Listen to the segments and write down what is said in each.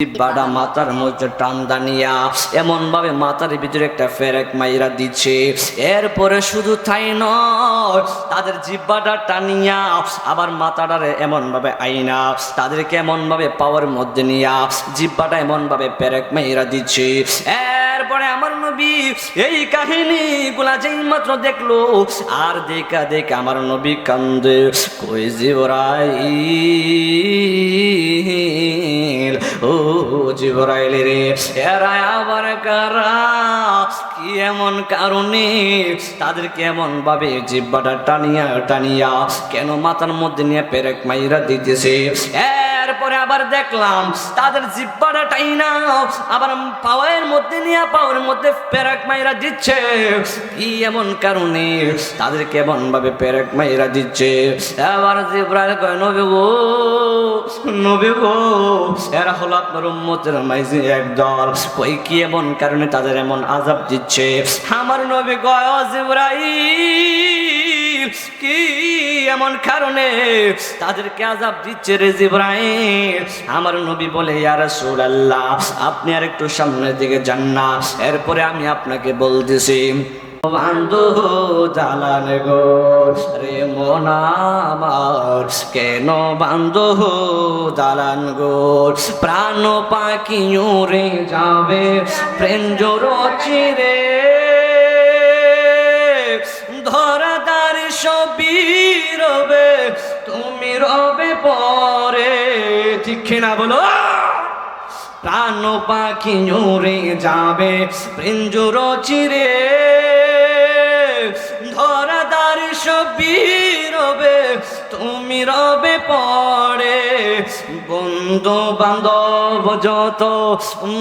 জিহ্বাটা মাথার মধ্যে টান দানিয়া এমন ভাবে মাথার ভিতরে একটা ফেরেক মাইরা দিচ্ছে। এরপরে শুধু তাই নয়, তাদের জিহ্বাটা টানিয়া আবার মাথাটারে এমন ভাবে আইনা তাদেরকে এমন ভাবে পাওয়ার মধ্যে নিয়া জিহ্বাটা এমন ভাবে ফেরেক মাইরা দিচ্ছে। এরপরে আমার নবী এই কাহিনীগুলা যেই মাত্র দেখলো আর দেখা দেখা আমার নবী কান্দে, কই জিবরাইল, ও জিবরাইল রে, এরা আবার কারা? কি এমন কারণে তাদেরকে এমন ভাবে জিহ্বাটা টানিয়া টানিয়া কেন মাথার মধ্যে নিয়ে পেরেক মাইরা দিতেছে? এরপরে আবার দেখলাম তাদের জিহ্বাটা টাইনা আবার পাওয়ার মধ্যে নিয়ে পাওয়ার মধ্যে পেরেক মাইরা দিচ্ছে। কি এমন কারণে তাদেরকে এমন ভাবে পেরেক মাইরা দিচ্ছে? এবার জিবরাইল কয়, নবী গো, নবী গো, এরা হলো আপনার উম্মতের মাঝে একদল। কই কি এমন কারণে তাদের এমন আযাব দিচ্ছে? আমার নবী কয়, ও জিবরাইল, কি এমন কারণে তাদেরকে আযাব দিচ্ছে রে জিবরাইল? আমার নবী বলে, ইয়া রাসূলুল্লাহ, আপনি আর একটু সামনের দিকে যান না, এরপরে আমি আপনাকে বলতেছি। বান্ধু জালান গো রে মন আমার, কেন বান্ধু জালান গো? প্রাণ পাখি উড়ে যাবে প্রেঞ্জর চিরে, ধরাদার সবই রবে, তুমি রবে পরে। ঠিক না বলো? প্রাণ পাখি উড়ে যাবে প্রেঞ্জর চিরে, ধরাদার সবই রবে, তুমি রবে পরে। বন্ধু বান্ধব যত,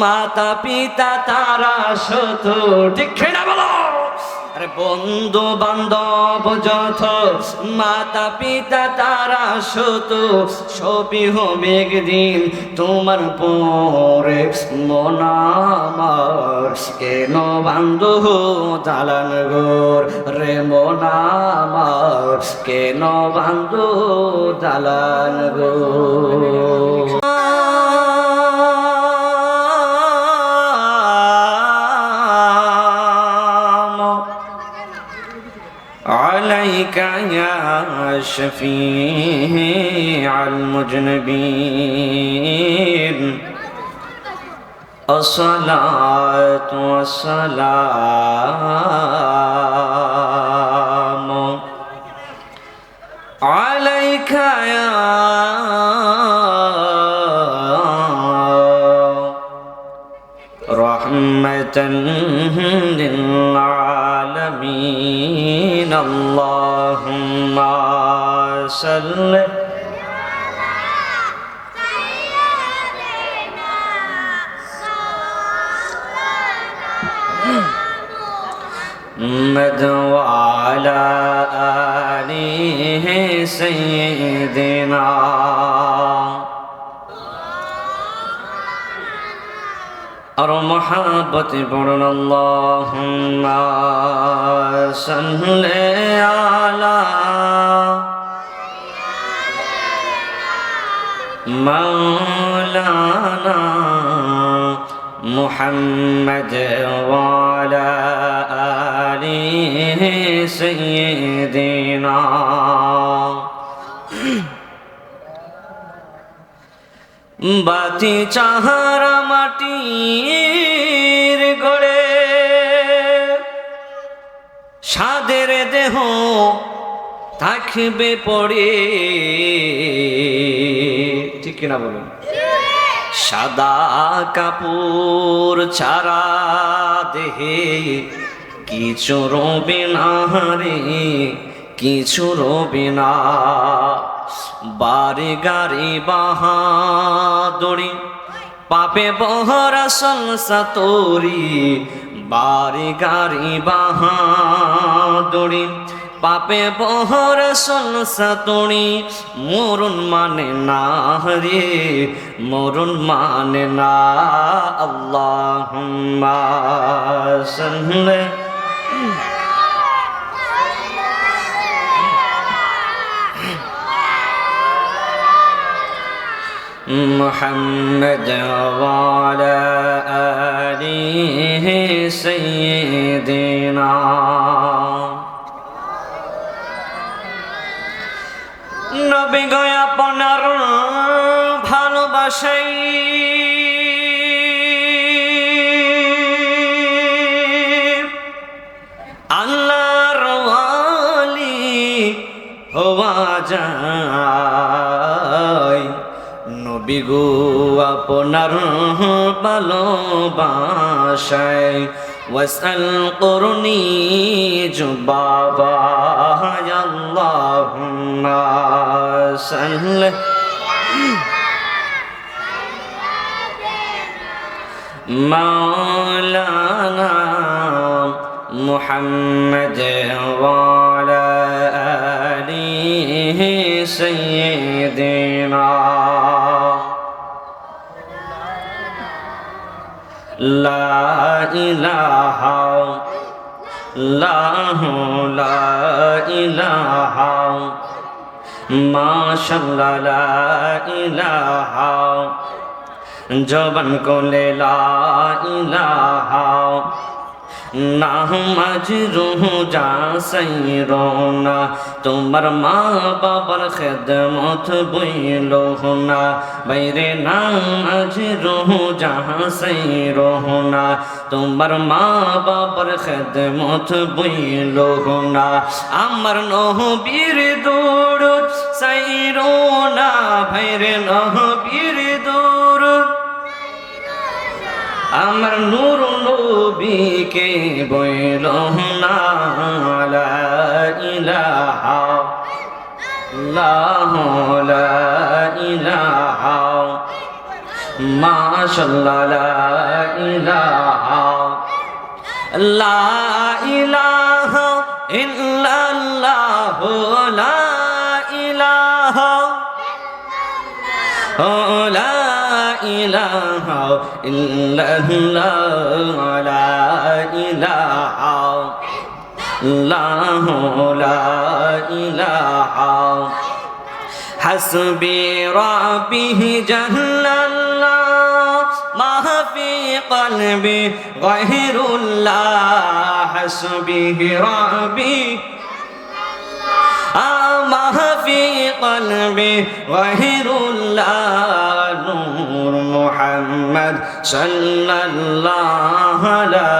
মাতা পিতা তারা শত। ঠিক না বলো? আরে বন্ধু বান্ধব যত, মাতা পিতা তারা শত, সবই হবে একদিন তোমার পরে। মন আমার, কেন বান্ধু জালান গোর রে মন আমার, কেন বান্ধু জালান গোর? عليك يا شفيع المذنبين الصلاة والسلام عليك يا رحمة للعالمين اللهم صل محمد وعلى آله سيدنا আর মহাব্বতে পড়ুন আল্লাহুম্মা সাল্লি আলা মাওলানা মুহাম্মদ ওয়া আলা আলিহি সাইয়্যিদিনা। বাতি চাহারা মাটির গড়ে, সাদের দেহ থাকবে পড়ে। ঠিক কিনা বলুন? সাদা কাপড় ছাড়া দেহে কিছু রবে না রে, কিছু রবে না। বাড়ি গাড়ি বাহাদুরি পাপে বহরা সংসা তোরি, বাড়ি গাড়ি বাহাদুরি পাপে বহরা সংসা তোরি। মরুন মানে না রে, মরুন মানে না। আল্লাহুম্মা সাল্লি محمد وعلى آله سيدنا নবী গো আপনার ভালোবাসাই আল্লাহর ওয়ালি হওয়া যায় নবী গো আপনার ভালোবাসায় ওয়াসাল করনি জুবাবা আল্লাহুম্মা সাল্লি মাওলানা মুহাম্মদ ওয়া আলা আলিহি সাইয়্যিদিনা লা ইলাহা ইল্লাল্লাহু লা ইলাহা মাশাআল্লাহ লা ইলাহা জবান কোলে লা ইলাহা নামাজ রুহ যা সাইরোনা তোমার মা বাবার খেদমত বইল না বাইরে নামাজ রুহ যা সাইরোনা তোমার মা বাবার খেদমত বইল না আমার নবীর দরুদ সাইরোনা বাইরে নবীর দরুদ আমার নূর নবীকে বইল না লা ইলাহা ইল্লাল্লাহু লা ইলাহা মাশাআল্লাহ লা ইলাহা লা ইলাহা ইল্লাল্লাহু লা ইলাহা লা ইলাহা ইল্লাল্লাহু লা ইলাহা ইল্লাল্লাহু লা ইলাহা হাসবি রাব্বি জাল্লাল্লাহ মা ফি কলবি গায়রুল্লাহ হাসবি রাব্বি ما في قلبي غير الله نور محمد صلى الله لا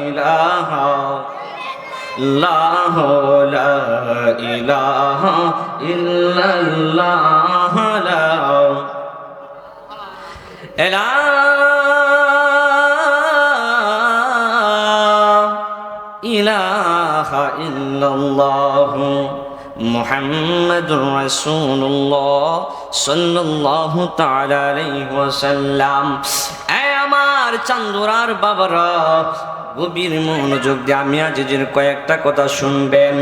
إله الله لا إله إلا الله لا إله إلا الله মুহাম্মাদুর রাসূলুল্লাহ সাল্লাল্লাহু তাআলা আলাইহি ওয়াসাল্লাম। আমার চান্দুরার বাবারা গভীর মনোযোগ দিয়ে আমি আজিজের কয়েকটা কথা শুনবেন।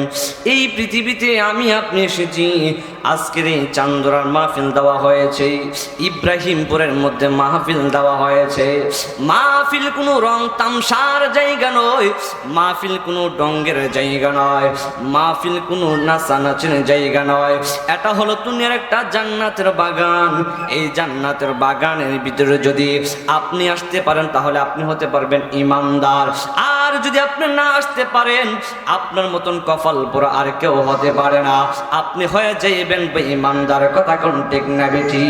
এই পৃথিবীতে আমি আপনি এসেছি, আজকের এই চান্দুরার মাহফিল দেওয়া হয়েছে, ইব্রাহিমপুরের মধ্যে মাহফিল দেওয়া হয়েছে। মাহফিল কোনো রং তামসার জায়গা নয়, মাহফিল কোনো ডঙ্গের জায়গা নয়, মাহফিল কোনো নাচানাচির জায়গা নয়। এটা হলো দুনিয়ার একটা জান্নাতের বাগান। এই জান্নাতের বাগানের ভিতরে যদি আপনি আসতে পারেন তাহলে আপনি হতে পারবেন ইমানদার। আর যদি আপনি না আসতে পারেন আপনার মতন কপাল পোড়া আর কেউ হতে পারে না, আপনি হয়ে যাইবেন বেঈমানদার। কথা কোন ঠিক না বেঠি?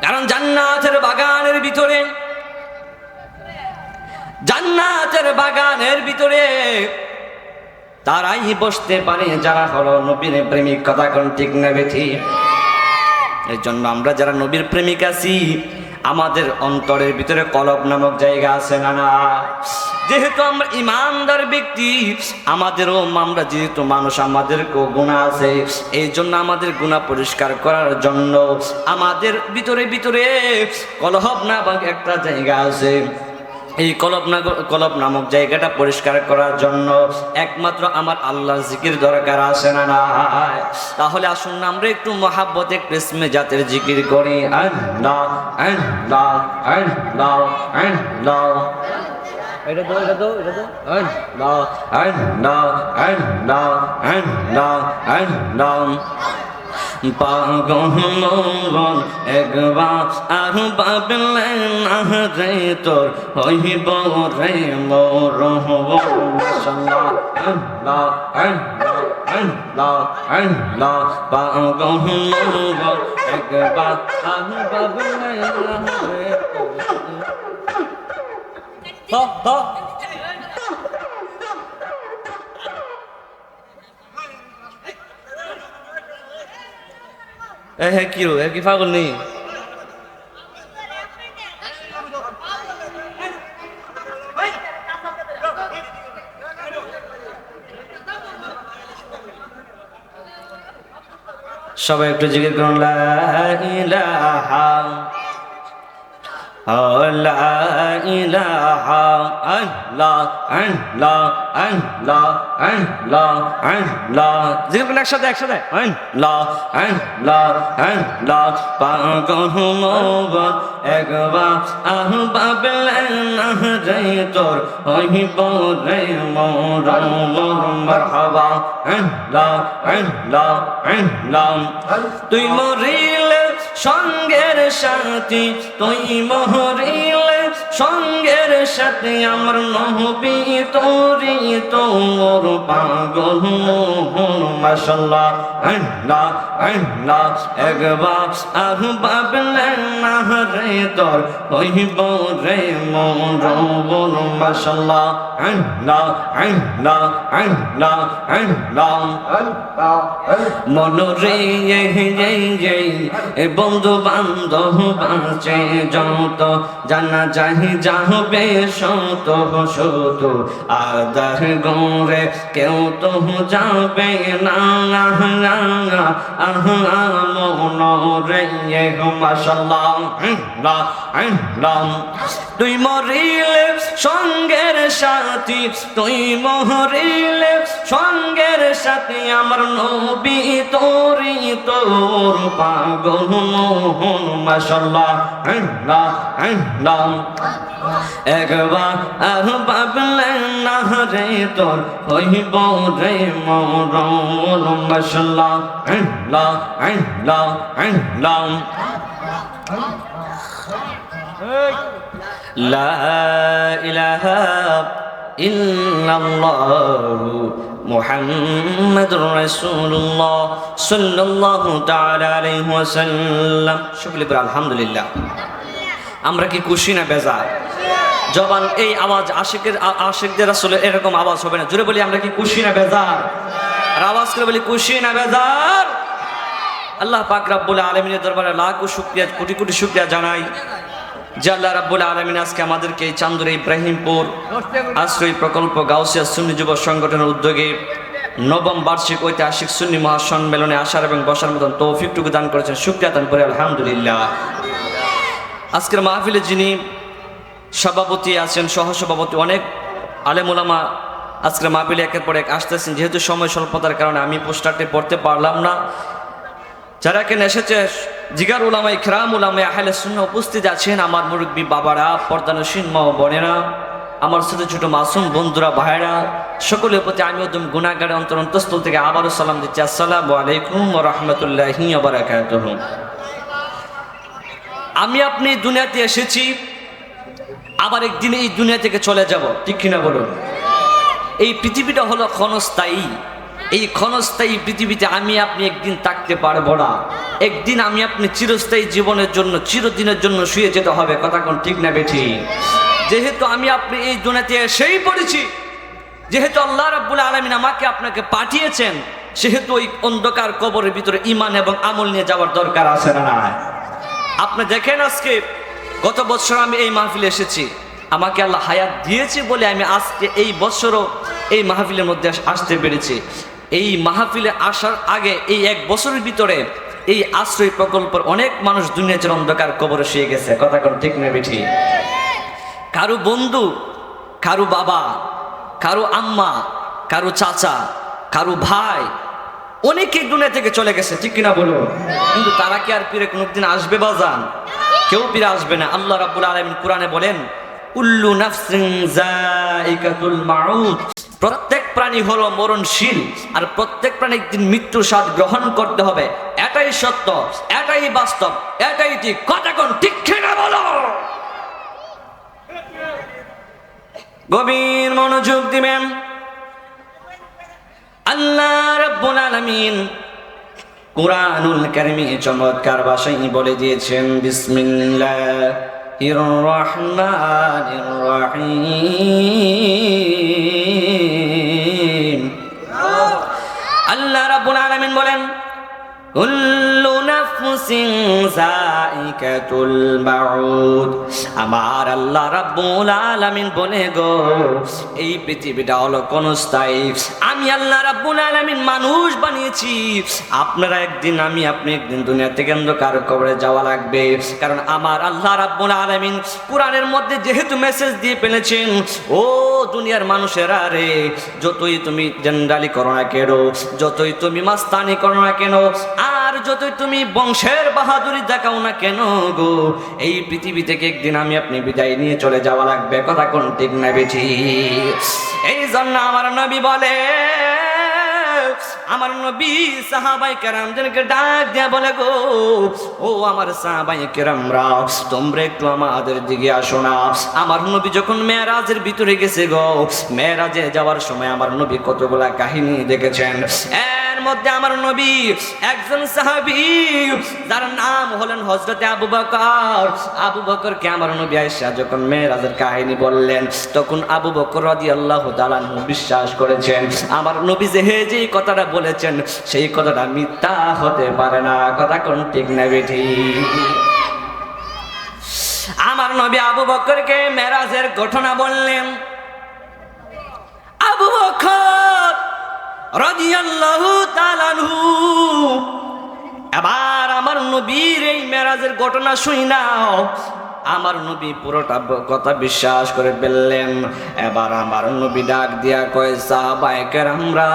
কারণ জান্নাতের বাগানের ভিতরে, জান্নাতের বাগানের ভিতরে তারাই বসতে পারে যারা হলো নবীর প্রেমিক। কথা কোন ঠিক না বেঠি? এই জন্য আমরা যারা নবীর প্রেমিক আছি আমাদের অন্তরের ভিতরে কলব নামক জায়গা আছে না? না। যেহেতু আমরা ইমানদার ব্যক্তি, আমাদেরও আমরা যেহেতু মানুষ, আমাদেরকেও গুনাহ আছে। এই জন্য আমাদের গুনাহ পরিষ্কার করার জন্য আমাদের ভিতরে ভিতরে কলব নামক একটা জায়গা আছে। এই কলব নামক জায়গাটা পরিষ্কার করার জন্য একমাত্র আমার আল্লাহর জিকির দরকার আছে না? না। তাহলে আসুন না আমরা একটু মহাব্বতে একটু ইসমে জাতের জিকির করি। আল্লাহ আল্লাহ আল্লাহ আল্লাহ। এটা তো আল্লাহ আল্লাহ আল্লাহ আল্লাহ আল্লাহ। পাগল মন একবার আর পাবলে না রে তোর হইব রে মোর মাশাআল্লাহ আল্লাহ আল্লাহ আল্লাহ আল্লাহ পাগল মন একবার আর পাবলে না রে তোর কি কি পাগল নেই সবাই একটু জিজ্ঞেস করুন লা ইলাহা লা ইলাহা আল্লাহ আল্লাহ আল্লাহ আল্লাহ আল্লাহ জিজ্ঞেস করুন একসাথে একসাথে আল্লাহ আল্লাহ আল্লাহ পাগল মন একবার আহ পাবলে না রে তোর হইব রে মোর মারহাবা আল্লাহ আল্লাহ আল্লাহ তুই মরিলে সঙ্গের সাথী তুই মরিলে সঙ্গের সাথে আমার নবী তোরি তোর পাগল মোহন মাশাআল্লাহ আল্লাহ আল্লাহ একবার আর পাবলে না রে তোর হইব রে মোর মাশাআল্লাহ আল্লাহ আল্লাহ আল্লাহ আল্লাহ মনরে বন্ধু বান্ধব বাঁচে যত জানা চাহি যাবে শত শত আদার গরে কেউ তো যাবে না মনরে মাশাআল্লাহ তুই মরিলে সঙ্গের সাথী তুই মরিলে সঙ্গের সাথী আমার নবী তোরি তোর পাগল মোহন মাশাআল্লাহ আল্লাহ আল্লাহ একবার আর পাবলে না রে তোর হইব রে মোর মাশাআল্লাহ আল্লাহ আল্লাহ আল্লাহ লা ইলাহা ইল্লাল্লাহু মুহাম্মাদুর রাসূলুল্লাহ সাল্লাল্লাহু তাআলা আলাইহি ওয়াসাল্লাম শুকরিয়া করে আলহামদুলিল্লাহ আমরা কি খুশি না বেজার জবান এই আওয়াজ আশিকদের আসলে এরকম আওয়াজ হবে না জোরে বলি আমরা কি খুশি না বেজার আর আওয়াজ করে বলি খুশি না বেজার আল্লাহ পাক রব্বুল আলামিনের দরবারে লাখো শুকরিয়া কোটি কোটি শুকরিয়া জানাই যে আল্লাহ রাব্বুল আলামিন আজকে আমাদেরকে এই চান্দুর ইব্রাহিমপুর আশ্রয় প্রকল্প গাউসিয়া সুন্নি যুব সংগঠনের উদ্যোগে নবম বার্ষিক ঐতিহাসিক সুন্নি মহাসম্মেলনে আসার এবং বসার মতন তৌফিকটুকু দান করেছেন শুকরিয়া দান করে আলহামদুলিল্লাহ আজকের মাহফিলে যিনি সভাপতি আছেন সহসভাপতি অনেক আলেম ওলামা আজকের মাহফিলে একের পর এক আসতেছেন যেহেতু সময় স্বল্পতার কারণে আমি পোস্টারটি পড়তে পারলাম না যারা এখানে এসেছে জিগার উলামা ইকরাম উলামা আহলে সুন্নাহ উপস্থিত আছেন আমার মুরব্বী বাবারা পর্দানসীন মা বোনেরা আমার ছোট ছোট মাসুম বন্ধুরা ভাইরা সকলের প্রতি আমি একদম গুনাহগার অন্তরস্থল থেকে আবারও সালাম দিচ্ছি আসসালামু আলাইকুম ওয়া রাহমাতুল্লাহি ওয়া বারাকাতুহু আমি আপনি দুনিয়াতে এসেছি আবার একদিন এই দুনিয়া থেকে চলে যাব ঠিক কিনা বলুন এই পৃথিবীটা হলো ক্ষণস্থায়ী এই ক্ষণস্থায়ী পৃথিবীতে আমি আপনি একদিন থাকতে পারবো না একদিন আমি আপনি চিরস্থায়ী জীবনের জন্য চিরদিনের জন্য শুয়ে যেতে হবে কথা কোন ঠিক না বেঠি যেহেতু আমি আপনি এই দুনিয়াতে এসেই পড়েছি যেহেতু আল্লাহ রাব্বুল আলামিন আমাকে আপনাকে পাঠিয়েছেন সেহেতু ওই অন্ধকার কবরের ভিতরে ঈমান এবং আমল নিয়ে যাওয়ার দরকার আছে না না আপনি দেখেন আজকে গত বছর আমি এই মাহফিলে এসেছি আমাকে আল্লাহ হায়াত দিয়েছে বলে আমি আজকে এই বছরও এই মাহফিলের মধ্যে আসতে পেরেছি এই মাহফিলে আসার আগে এই এক বছরের ভিতরে এই আশ্রয় প্রকল্পের অনেক মানুষ দুনিয়ার অন্ধকার কবরে শুয়ে গেছে কথা কোন ঠিক না বেঠি কারো বন্ধু কারো বাবা কারো আম্মা কারো চাচা কারো ভাই অনেকে দুনিয়া থেকে চলে গেছে ঠিক কিনা বলুন কিন্তু তারা কি আর ফিরে কোনোদিন আসবে বাজান কেউ ফিরে আসবে না আল্লাহ রাব্বুল আলামিন কোরআনে বলেন কুল্লু নাফসিন যায়িকাতুল মাউত প্রত্যেক প্রাণী হলো মরণশীল, আর প্রত্যেক প্রাণী একদিন মৃত্যুর স্বাদ গ্রহণ করতে হবে। এটাই সত্য, এটাই বাস্তব, এটাই ঠিক। কথা কোন ঠিক কিনা বলো? গভীর মনোযোগ দিবেন। আল্লাহ রাব্বুল আলামিন কুরআনুল কারীমে চমৎকার ভাষায় বলে দিয়েছেন, বিসমিল্লাহির রহমানির রহিম। আল্লাহ রাব্বুল আলামিন বলেন, কুল্লু নাফসিন যায়িকাতুল মাউত। আমার আল্লাহ রাব্বুল আলামিন বলে গো, এই পৃথিবীটা হলো ক্ষণস্থায়ী। আমি আল্লাহ রাব্বুল আলামিন মানুষ বানিয়েছি। আপনারা একদিন, আপনি একদিন দুনিয়া থেকে অন্ধকার কবরে যাওয়া লাগবে। কারণ আমার আল্লাহ রাব্বুল আলামিন কোরআনের মধ্যে যেহেতু মেসেজ দিয়ে ফেলেছেন, ও দুনিয়ার মানুষেরা রে, যতই তুমি জেন্ডালি করো না কেন, যতই তুমি মাস্তানি করো না কেন, আর যতই তুমি বংশের বাহাদুরি দেখাও না কেন গো, এই পৃথিবী থেকে একদিন আপনি বিদায় নিয়ে চলে যাওয়া লাগবে। কথা কোন ঠিক না বেঠি? এই জন্য আমার নবী বলে, আমার নবী সাহাবাই কেরামদেরকে ডাক দিয়া বলে গো, ও আমার সাহাবাই কেরামরা, তোমরা একটু আমাদের দিকে আসো না। আমার নবী যখন মেরাজের ভিতরে গেছে গো, মেরাজে যাওয়ার সময় আমার নবী কতগুলা কাহিনী দেখেছেন। এর মধ্যে আমার নবী একজন সাহাবী, যার নাম হলেন হযরতে আবু বকর। আবু বকরকে আমার নবী আয়েশা যখন মেরাজের কাহিনী বললেন, তখন আবু বকর রাদিয়াল্লাহু তাআলা বিশ্বাস করেছেন আমার নবী যে কথাটা বলেছেন সেই কথাটা মিথ্যা হতে পারে না। কথা কোন ঠিক না বেঠি? আমার নবী আবু বকরকে মেরাজের ঘটনা বললেন। আবু বকর রাদিয়াল্লাহু তাআলা আনহু এবার আমার নবীর এই মেরাজের ঘটনা শুই নাও, আমার নবী পুরোটা কথা বিশ্বাস করে ফেললেন। এবার আমার নবী ডাক দিয়া কয়, সাহাবায়ে কেরামরা,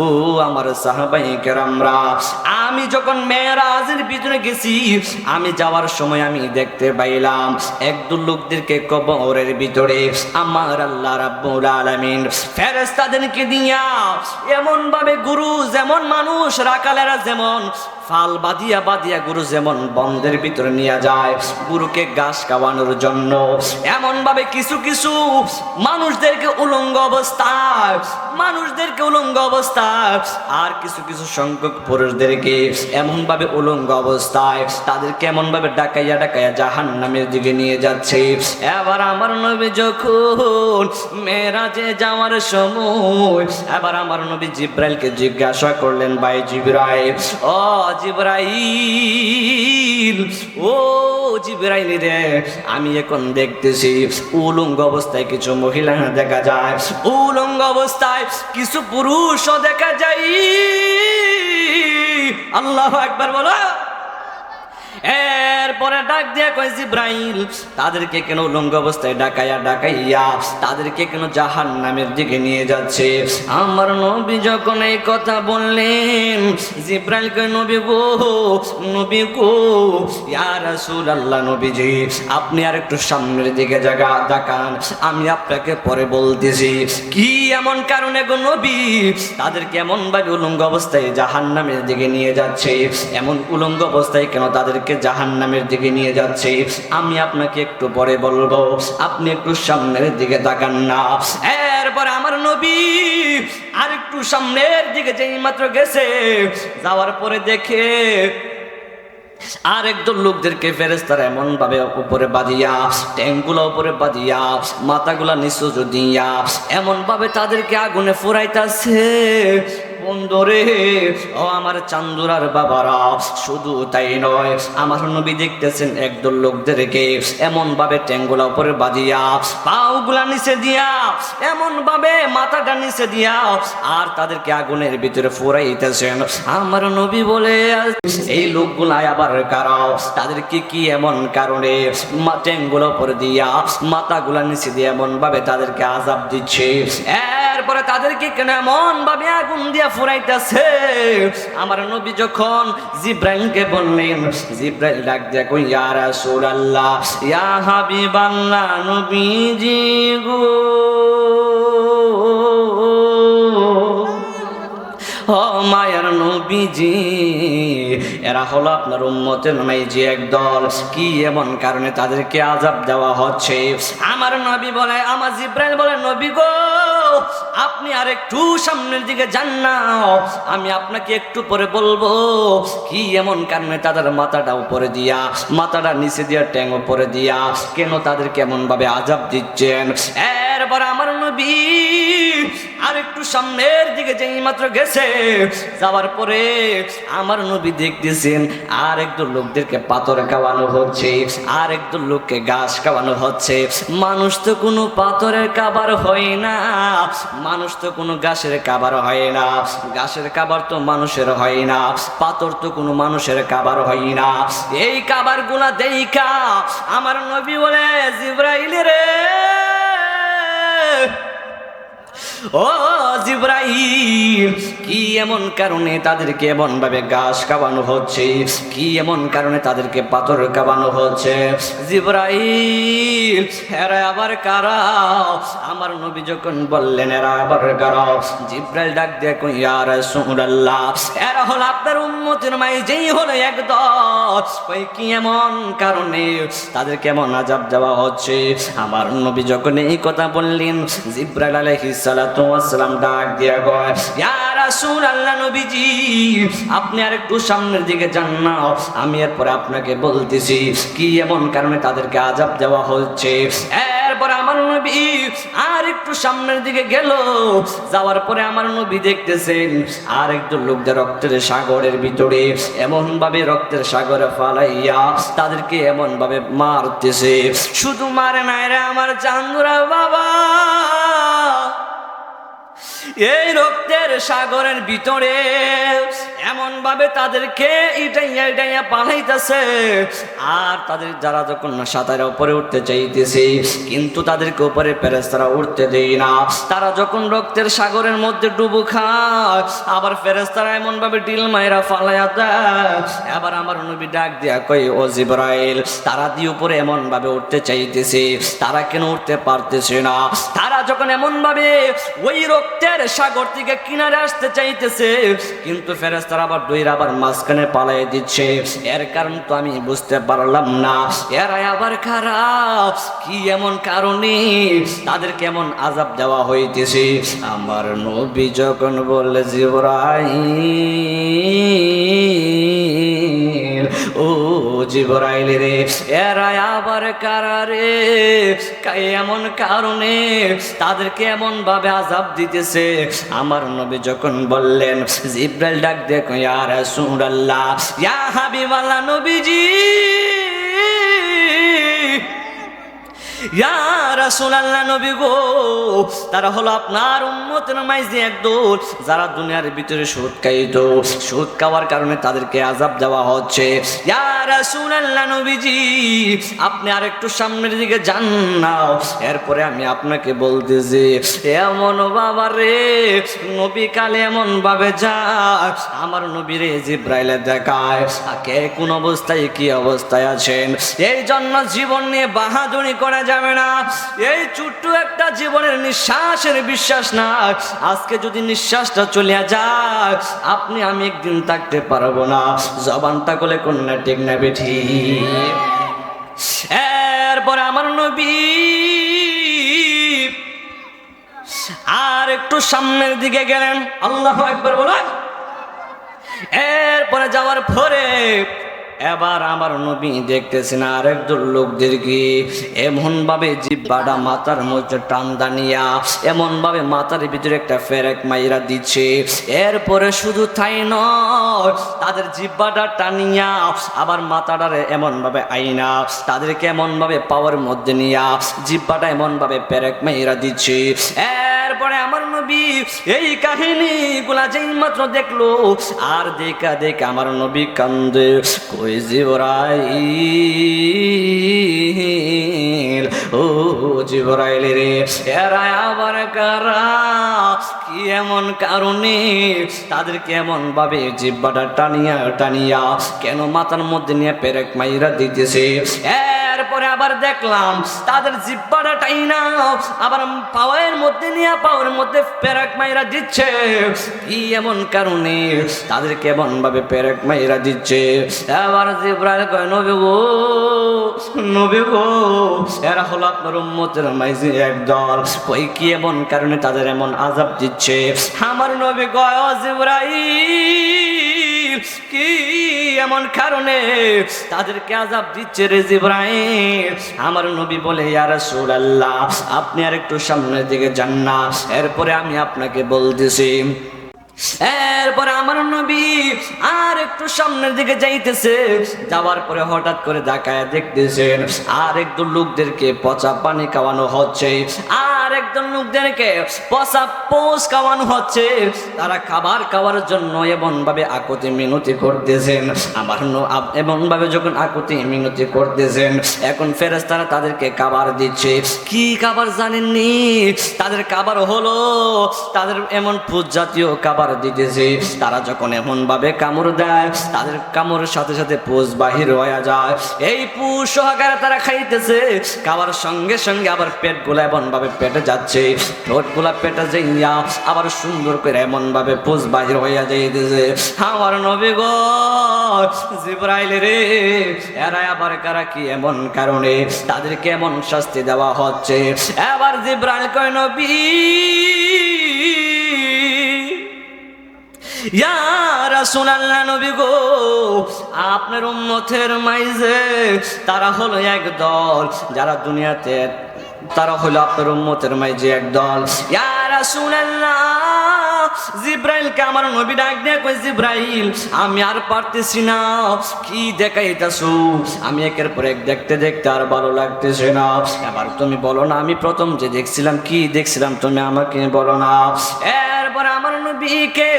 ও আমার সাহাবায়ে কেরামরা, আমি যখন মেরাজের ভিতরে গেছি, আমি যাওয়ার সময় আমি দেখতে পাইলাম একদল লোকদেরকে কবরের ভিতরে আমার আল্লাহ রাব্বুল আলামিন ফেরেশতাদেরকে দিয়া এমন ভাবে, গুরু যেমন মানুষ, রাখালেরা যেমন ফাল বাঁধিয়া বাঁধিয়া গরু যেমন বন্ধের ভিতরে নিয়ে যায় গরুকে ঘাস খাওয়ানোর জন্য, এমন ভাবে কিছু কিছু মানুষদেরকে উলঙ্গ অবস্থায় আর কিছু কিছু সংখ্যক পুরুষদেরকে এমন ভাবে উলঙ্গ অবস্থায় তাদেরকে এমন ভাবে ডাকাইয়া ডাকাইয়া জাহান্নামের দিকে নিয়ে যাচ্ছে। এবার আমার নবী যখন মেরাজে যাওয়ার সময়, এবার আমার নবী জিব্রাইলকে জিজ্ঞাসা করলেন, ভাই জিব্রাইল, ও জিব্রাইল, ও জিব্রাইল রে, আমি এখন দেখতেছি উলঙ্গ অবস্থায় কিছু মহিলা দেখা যায়, উলঙ্গ অবস্থায় কিছু পুরুষও দেখা যায়। আল্লাহু আকবার বলো। এরপরে ডাক দিয়া কয়, জিব্রাইল, তাদেরকে কেন উলঙ্গ অবস্থায় ডাকাইয়া ডাকাইয়া তাদেরকে কেন জাহান্নামের দিকে নিয়ে যাচ্ছে? আমার নবী যখন এই কথা বললেন, জিব্রাইল কয়, নবী গো, ইয়া রাসূলুল্লাহ, নবীজি আপনি আর একটু সামনের দিকে তাকান, আমি আপনাকে পরে বলতেছি কি এমন কারণে গো নবী তাদেরকে এমন ভাবে উলঙ্গ অবস্থায় জাহান্নামের দিকে নিয়ে যাচ্ছে, এমন উলঙ্গ অবস্থায় কেন তাদেরকে জাহান্নামের দিকে নিয়ে যাচ্ছে, আমি আপনাকে একটু পরে বলবো, আপনি একটু সামনের দিকে তাকান না। এরপর আমার নবী আর একটু সামনের দিকে যেই মাত্র গেছে, যাওয়ার পরে দেখে আর একদল লোকদেরকে ফেরেশতারা এমন ভাবে উপরে বাঁধিয়া, ট্যাঙ্কগুলো উপরে বাঁধিয়া, মাথাগুলা নিচু দিয়া এমন ভাবে তাদেরকে আগুনে ফুরাইতাছে। বন্ধুরে, ও আমার চান্দুরার বাবারা, শুধু তাই নয়, আমার নবী দেখতেছেন একদল লোকদেরকে এমন ভাবে ট্যাঙ্গুলা উপরে বাঁধিয়া, পাগুলা নিচে দিয়া, এমন ভাবে মাথাটা নিচে দিয়া, আর তাদেরকে আগুনের ভিতরে ফুরাইতেছেন। আমার নবী বলে, এই লোকগুলা আবার কারা? তাদেরকে কি এমন কারণে ট্যাঙ্গুলা উপরে দিয়া, মাথাগুলা নিচে দিয়া এমন ভাবে তাদেরকে আযাব দিচ্ছে? এরপরে তাদেরকে কেন এমন ভাবে আগুন দিয়া ফুরাইতেছে। আমার নবী যখন জিব্রাইলকে বললেন, জিব্রাইল ডাক দিয়া কই, ইয়া রাসূলুল্লাহ, ইয়া হাবিবাল্লাহ, নবীজি গো, ও মায়ার নবীজি, এরা হলো আপনার উম্মতের নামাজি একদল, কি এমন কারণে তাদেরকে আযাব দেওয়া হচ্ছে? আমার নবী বলে, আমার জিব্রাইল বলে, নবী গো, আপনি আর একটু সামনের দিকে যান না, আমি আপনাকে একটু পরে বলবো কি এমন কারণে তাদের মাথাটা উপরে দিয়া, মাথাটা নিচে দিয়া, ট্যাং উপরে দিয়া কেন তাদের কেমন ভাবে আযাব দিচ্ছেন। এরপর আমার নবী আর একটু সামনের দিকে যেই মাত্র গেছে, যাওয়ার পরে আমার নবী দেখতেছেন আর একদল লোকদেরকে পাথর খাওয়ানো হচ্ছে, আর একদল লোককে ঘাস খাওয়ানো হচ্ছে। মানুষ তো কোনো পাথরের খাবার হয় না, মানুষ তো কোনো ঘাসের খাবার হয় না, ঘাসের খাবার তো মানুষের হয় না, পাথর তো কোনো মানুষের খাবার হয় না। এই খাবার গুলা দেইখা আমার নবী বলে, জিব্রাইল রে, ও জিব্রাইল, কি এমন কারণে তাদেরকে এমন ভাবে ঘাস খাওয়ানো হচ্ছে, কি এমন কারণে তাদেরকে পাথর খাওয়ানো হচ্ছে? জিব্রাইল, এরা আবার কারা? আমার নবী যখন বললেন এরা আবার কারা, জিব্রাইল ডাক দিয়ে কই, ইয়া রাসূলুল্লাহ, এরা হলো আপনার উম্মতের মাঝেই হলো একদল, কই কি এমন কারণে তাদেরকে এমন আযাব দেওয়া হচ্ছে? আমার নবী যখন এই কথা বললেন, জিব্রাইল আলাইহিস সালাতু ওয়াস সালাম ডাক দিয়া কয়, ইয়া রাসূলুল্লাহ, নবীজি আপনি আর একটু সামনের দিকে যান না, আমি এরপরে আপনাকে বলতেছি কি এমন কারণে তাদেরকে আযাব দেওয়া হচ্ছে। এরপর আমার নবী আর একটু সামনের দিকে গেল, যাওয়ার পরে আমার নবী দেখতেছেন আর একটু লোকদের রক্তের সাগরের ভিতরে এমন ভাবে রক্তের সাগরে ফালাইয়া তাদেরকে এমন ভাবে মারতেছে। শুধু মারে নাই রে আমার চান্দুরা বাবা, এই রক্তের সাগরের ভিতরে এমন ভাবে তাদেরকে ইটাইয়া ইটাইয়া পালাইতেছে, আর তাদের যারা যখন সাঁতারের উপরে উঠতে চাইতেছে কিন্তু তাদেরকে উপরে ফেরেশতারা উঠতে দেয় না। তারা যখন রক্তের সাগরের মধ্যে ডুবু খায়, আবার ফেরেশতারা এমন ভাবে ডিল মাইরা ফালাইয়া দেয়। এবার আমার নবী ডাক দিয়া কই, ও জিবরাইল, তারা দিয়ে উপরে এমন ভাবে উঠতে চাইতেছে, তারা কেন উঠতে পারতেছে না? তারা যখন এমন ভাবে ওই রক্তের সাগর থেকে কিনারে আসতে চাইতেছে, কিন্তু ফেরেশতারা আবার দুইরা আবার মাঝখানে পালাই দিচ্ছে। এর কারণ তো আমি বুঝতে পারলাম না, এরা আবার খারাপ কি এমন কারণে তাদের কেমন আযাব দেওয়া হইতেছে? আমার নবী যখন বললে, জিবরাইল, ও জিবরাইল রে, এরা আবার কারা রে, এমন কারণে তাদেরকে এমন ভাবে আযাব দিতেছে? আমার নবী যখন বললেন, জিব্রাইল ডাক দেখো, ইয়া রাসূলুল্লাহ, ইয়া হাবিবাল্লাহ, নবীজি, ইয়া রাসূলুল্লাহ, নবী গো, তারা হলো আপনার উম্মতের মাঝে একদল যারা দুনিয়ার ভিতরে সুদ খাইতো, সুদ খাওয়ার কারণে তাদেরকে আযাব দেওয়া হচ্ছে। ইয়া রাসূলুল্লাহ, নবীজি আপনি আর একটু সামনের দিকে যান না, এরপরে আমি আপনাকে বলতেছি এমন বাবা রে, নবী কালে এমন ভাবে যায় আমার নবীরে জিব্রাইলে দেখায় কে কোন অবস্থায় কি অবস্থায় আছেন। এই জন্য জীবন নিয়ে বাহাদুরি করা যাবে না। এই ছোট্ট একটা জীবনের নিঃশ্বাসের বিশ্বাস না, আজকে যদি নিঃশ্বাসটা চলে যায় আপনি আমি একদিন থাকতে পারবো না। জবানটা কোলে কন্যা ঠিক না বেঠি? এরপরে আমার নবী আর একটু সামনের দিকে গেলেন, আল্লাহু আকবার বলেন। এরপরে যাওয়ার পরে এবার আমার নবী দেখতেছেন আর একদল লোকদেরকে এমন ভাবে জিহ্বাটা মাথার মধ্যে টান দানিয়া এমন ভাবে মাথার ভিতরে একটা ফেরেক মাইরা দিচ্ছে। এরপরে শুধু তাই নয়, তাদের জিহ্বাটা টানিয়া আবার মাথাটারে এমন ভাবে আইনা তাদেরকে এমন ভাবে পাওয়ার মধ্যে নিয়া জিহ্বাটা এমন ভাবে ফেরেক মাইরা দিচ্ছে। এরপরে আমার নবী এই কাহিনীগুলা যেই মাত্র দেখলো আর দেখা দেখা আমার নবী কান্দে, কই জিবরাইল, ও জিবরাইল রে, এরা আবার কারা, কি এমন কারণে তাদেরকে এমন ভাবে জিহ্বাটা টানিয়া টানিয়া কেন মাথার মধ্যে নিয়ে পেরেক মাইরা দিতেছে। এরপরে আবার দেখলাম তাদের জিহ্বাটা টাইনা আবার পাওয়ের মধ্যে নিয়ে পাওয়ের মধ্যে পেরেক মাইরা দিচ্ছে, কি এমন কারণে তাদেরকে এমন ভাবে পেরেক মাইরা দিচ্ছে। এবার জিবরাইল কয়, নবী গো, নবী গো, এরা হলো আপনার উম্মতের মাঝে একদল, কই কি এমন কারণে তাদের এমন আযাব দিচ্ছে। আমার নবী কয়, ও জিবরাইল, কি এমন কারণে তাদেরকে আযাব দিচ্ছে রে জিবরাইল? আমার নবী বলে, ইয়া রাসূলুল্লাহ, আপনি আর একটু সামনের দিকে যান না, এরপরে আমি আপনাকে বলতেছি। এরপরে আমার নবী আর একটু সামনের দিকে যাইতেছে, যাওয়ার পরে হঠাৎ করে তাকায় দেখতেছেন আর একদল লোকদেরকে পচা পানি খাওয়ানো হচ্ছে, আর একদল লোকদেরকে পচা পোষ খাওয়ানো হচ্ছে। তারা খাবার খাওয়ার জন্য এমন ভাবে আকুতি মিনতি করতেছেন। আমার এমন ভাবে যখন আকুতি মিনতি করতেছেন, এখন ফেরেশতারা তাদেরকে খাবার দিচ্ছে। কি খাবার জানেননি? তাদের খাবার হলো, তাদের এমন পুজ জাতীয় খাবার দিতেছে। তারা যখন এমন ভাবে কামড় দেয়, তাদের কামড়ের সাথে সাথে পুষ বাহির হয়ে যায়। এই পুষ সহকারে তারা খাইতেছে, খাবার সঙ্গে সঙ্গে আবার পেটগুলা এমন ভাবে পেটে যাচ্ছে, পেটগুলা পেটে যাইয়া আবার সুন্দর করে এমন ভাবে পুষ বাহির হইয়া যাইতেছে। আমার নবী গো, জিবরাইল রে, এরা আবার কারা, কি এমন কারণে তাদেরকে এমন শাস্তি দেওয়া হচ্ছে? এবার জিবরাইল কয়, নবী, ইয়া রাসূলুল্লাহ, নবী গো, আপনার উম্মতের মাঝে তারা হলো একদল, যারা দুনিয়াতে, তারা হলো আপনার উম্মতের মাঝে একদল। ইয়া রাসূলুল্লাহ, জিবরাইলকে আমার নবী ডাক দিয়ে কই, জিবরাইল, আমি আর পারতেছি না, কি দেখাইতাছো? আমি একের পর এক দেখতে দেখতে আর ভালো লাগতেছে না, এবার তুমি বলো না, আমি প্রথম যে দেখছিলাম, কি দেখছিলাম তুমি আমাকে বলো না। এরপর আমার নবীকে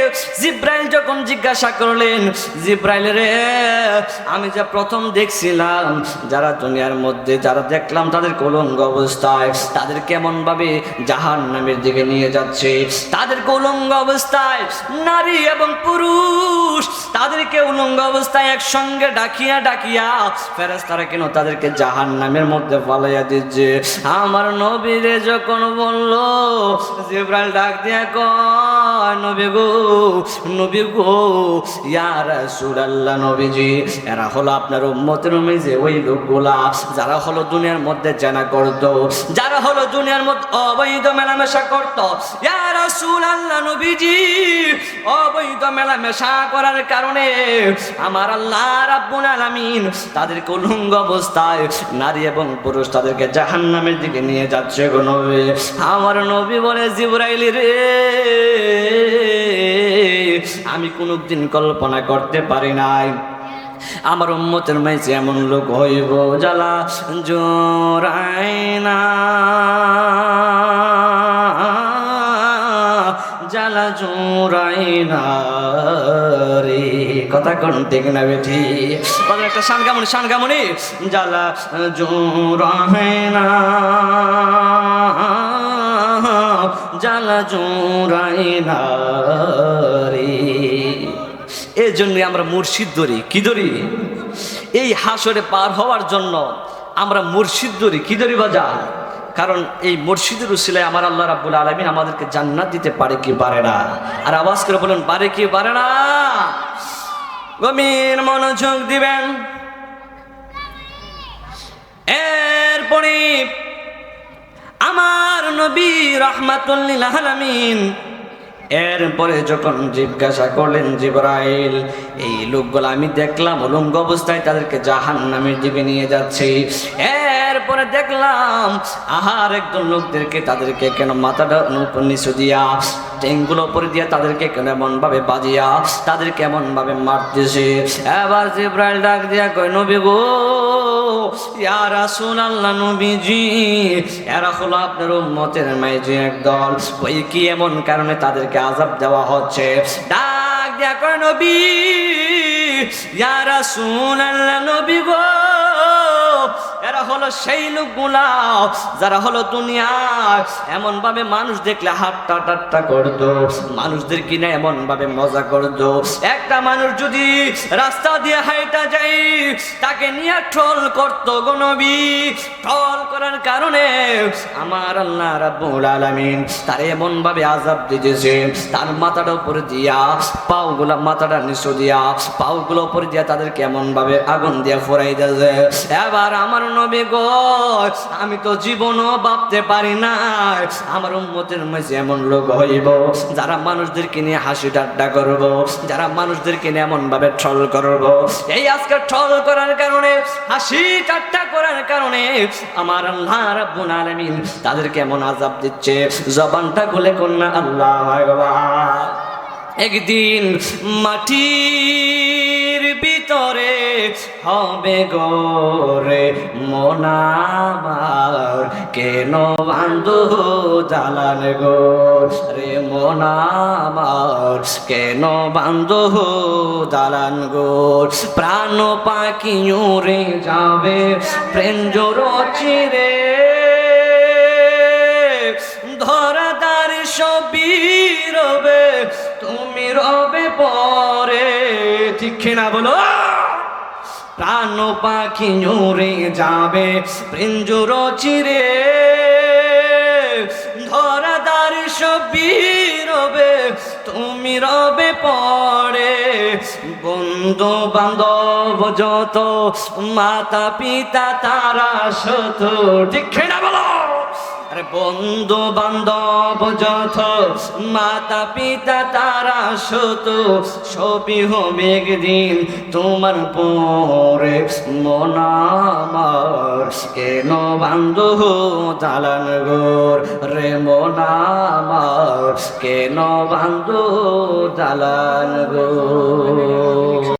জিবরাইল যখন জিজ্ঞাসা করলেন, জিবরাইল রে, আমি যা প্রথম দেখছিলাম, যারা দুনিয়ার মধ্যে যারা দেখলাম তাদের উলঙ্গ অবস্থায়, তাদের কেমন ভাবে জাহান্নামের দিকে নিয়ে যাচ্ছে, তাদের উলঙ্গ অবস্থায় নারী এবং পুরুষ, তাদেরকে উলঙ্গ অবস্থায় একসঙ্গে ডাকিয়া ডাকিয়া ফেরেশতারা কেন তাদেরকে জাহান্নামের মধ্যে ফালাইয়া দিচ্ছে। আমার নবীরে যখন বললো, জিবরাইল ডাক দিয়া কয়, নবী গো, নবী গো, ইয়া রাসূলুল্লাহ, নবীজি, এরা হলো আপনার উম্মতের মাঝে ওই লোকগুলা যারা হলো দুনিয়ার মধ্যে জানা করতো, যারা হলো দুনিয়ার মধ্যে অবৈধ মেলামেশা করতো। ইয়া রাসূলুল্লাহ, নবীজি, অবৈধ মেলামেশা করার কারণে আমার আল্লাহ রাব্বুল আলামিন তাদেরকে উলঙ্গ অবস্থায় নারী এবং পুরুষ তাদেরকে জাহান্নামের দিকে নিয়ে যাচ্ছে গো নবী। আমার নবী বলে, জিবরাইল রে, আমি কোনদিন কল্পনা করতে পারি নাই আমার উম্মতের মাঝে এমন লোক হইব, জ্বালা জোড়ায় না, জ্বালা জোড়ায় না রে, কথা কোন ঠিক না বেঠি? একটা শানগামনি, শানগামনি, জ্বালা জোড়ায় না, জ্বালা জোড়ায় না রে। এই জন্য আমরা মুর্শিদ ধরি, কি ধরি? এই হাসরে পার হওয়ার জন্য আমরা মুর্শিদ ধরি, কি ধরি বাজা? কারণ এই মুর্শিদের উসিলায় আমার আল্লাহ রাব্বুল আলামিন আমাদেরকে জান্নাত দিতে পারে কি পারে না? আর আওয়াজ করে বলেন, পারে কি পারে না? গভীর মনোযোগ দিবেন। এরপরে আমার নবী রাহমাতুল লিল আলামিন এরপরে যখন জিজ্ঞাসা করলেন জিবরাইল, এই লোকগুলো আমি দেখলাম উলঙ্গ অবস্থায় তাদেরকে জাহান্নামের দিকে নিয়ে যাচ্ছে। এরপরে দেখলাম আহার একজন লোকদেরকে তাদেরকে কেন মাথাটা নিচু দিয়া টেঙ্গুলো উপরে দিয়া তাদেরকে কেন এমন ভাবে বাজিয়া তাদের কেমন ভাবে মারতেছে। এবার জিবরাইল ডাক দিয়া কয়, নবী গো, ইয়া রাসূলুল্লাহ, নবীজি, এরা হলো আপনার উম্মতের মাঝে একদল, ওই কি এমন কারণে তাদেরকে আযাব দেওয়া হচ্ছে? ডাক দিয়া কয়, নবী, ইয়া রাসূলুল্লাহ, নবী গো, এরা হলো সেই লোকগুলা যারা হলো দুনিয়ায় এমন ভাবে মানুষ দেখলে হাট্টা টাট্টা করতো, মানুষদের কিনা এমন ভাবে মজা করতো। একটা মানুষ যদি রাস্তা দিয়ে হাইটা যায় তাকে নিয়ে ট্রল করতো গো নবী। ট্রল করার কারণে আমার আল্লাহ রাব্বুল আলামিন তার এমন ভাবে আযাব দিতেছে, তার মাথাটা উপরে দিয়া পাওগুলা মাথাটা নিচু দিয়া পাওগুলো উপরে দিয়া তাদেরকে এমন ভাবে আগুন দিয়া ফোরাই দিয়েছে। এবার আমার নবী গো, আমি তো জীবনও ভাবতে পারি না আমার উম্মতের মাঝে এমন লোক হইব যারা মানুষদেরকে নিয়ে হাসি ঠাট্টা করব, যারা মানুষদেরকে নিয়ে এমন ভাবে ট্রল করব। এই আজকে ট্রল করার কারণে, হাসি ঠাট্টা করার কারণে আমার আল্লাহ রাব্বুল আলামিন তাদেরকে এমন আযাব দিচ্ছে। জবানটা খুলে কন্যা আল্লাহু আকবার। একদিন মাটির ভিতরে হবে গোরে মন আমার, কেন বান্ধু জালান গো রে মন আমার, কেন বান্ধু জালান গো। প্রাণ পাখি উড়ে যাবে প্রেঞ্জর চিরে, ধরাদার সবই রবে তুমি রবে পরে। ঠিক না বলো? প্রাণ পাখি উড়ে যাবে প্রেঞ্জর চিরে, ধরাদার সবই রবে তুমি রবে পরে। বন্ধু বান্ধব যত, মাতা পিতা তারা শত। ঠিক না বলো? আরে বন্ধু বান্ধব যত, মাতা পিতা তারা শত, সবই হবে একদিন তোমার পরে মন আমার, কেন বান্ধু জালান গোর রে মন আমার, কেন বান্ধু জালান গো।